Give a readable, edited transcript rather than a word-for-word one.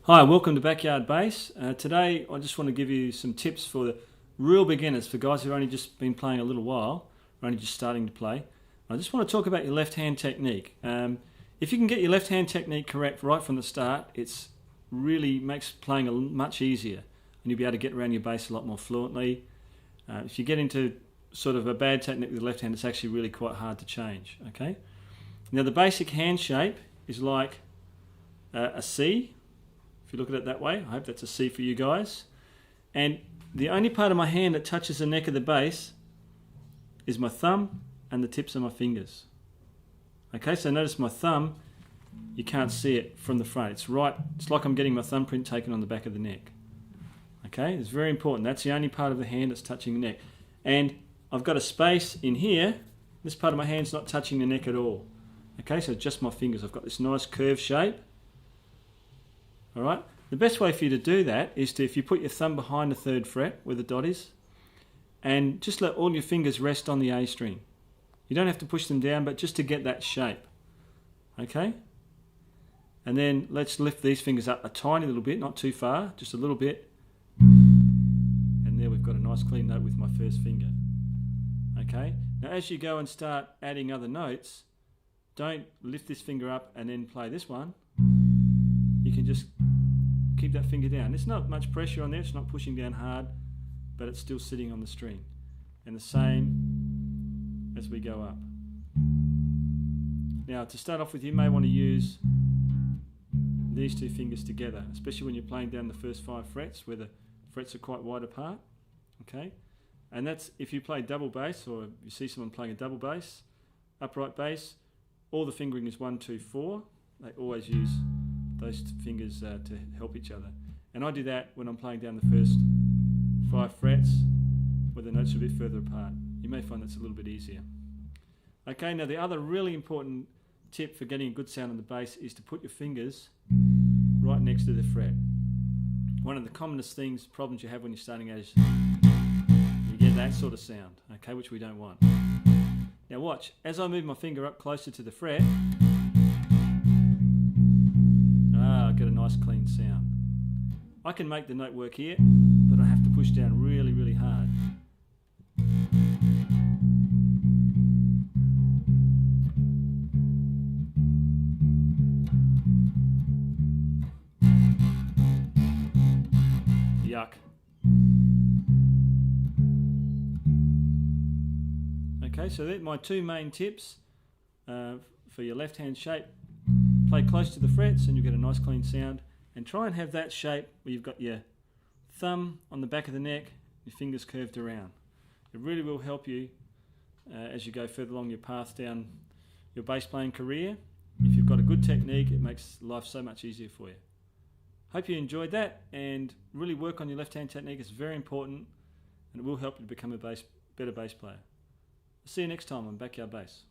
Hi, welcome to Backyard Bass. Today I just want to give you some tips for the real beginners, for guys who've only just been playing a little while, or only just starting to play. I just want to talk about your left hand technique. If you can get your left hand technique correct right from the start, it's really makes playing much easier, and you'll be able to get around your bass a lot more fluently. If you get into sort of a bad technique with the left hand, it's actually really quite hard to change. Okay. Now the basic hand shape is like a C. If you look at it that way, I hope that's a C for you guys. And the only part of my hand that touches the neck of the bass is my thumb and the tips of my fingers. Okay, so notice my thumb, you can't see it from the front. It's like I'm getting my thumbprint taken on the back of the neck. Okay, it's very important. That's the only part of the hand that's touching the neck. And I've got a space in here. This part of my hand's not touching the neck at all. Okay, so just my fingers. I've got this nice curved shape. Alright, the best way for you to do that is if you put your thumb behind the 3rd fret where the dot is, and just let all your fingers rest on the A string. You don't have to push them down, but just to get that shape. Okay? And then let's lift these fingers up a tiny little bit, not too far, just a little bit. And there we've got a nice clean note with my 1st finger. Okay? Now as you go and start adding other notes, don't lift this finger up and then play this one. You can just keep that finger down. There's not much pressure on there, it's not pushing down hard, but it's still sitting on the string. And the same as we go up. Now to start off with, you may want to use these 2 fingers together, especially when you're playing down the first 5 frets where the frets are quite wide apart. Okay, and that's if you play double bass, or you see someone playing a double bass, upright bass, all the fingering is 1, 2, 4. They always use those fingers to help each other. And I do that when I'm playing down the first 5 frets where the notes are a bit further apart. You may find that's a little bit easier. Okay, now the other really important tip for getting a good sound on the bass is to put your fingers right next to the fret. One of the commonest problems you have when you're starting out is you get that sort of sound, okay, which we don't want. Now watch, as I move my finger up closer to the fret, I get a nice clean sound. I can make the note work here, but I have to push down really, really hard. Yuck. Okay, so they're my 2 main tips for your left hand shape. Play close to the frets and you'll get a nice clean sound, and try and have that shape where you've got your thumb on the back of the neck, your fingers curved around. It really will help you as you go further along your path down your bass playing career. If you've got a good technique, it makes life so much easier for you. Hope you enjoyed that, and really work on your left hand technique. It's very important and it will help you become a better bass player. See you next time on Backyard Bass.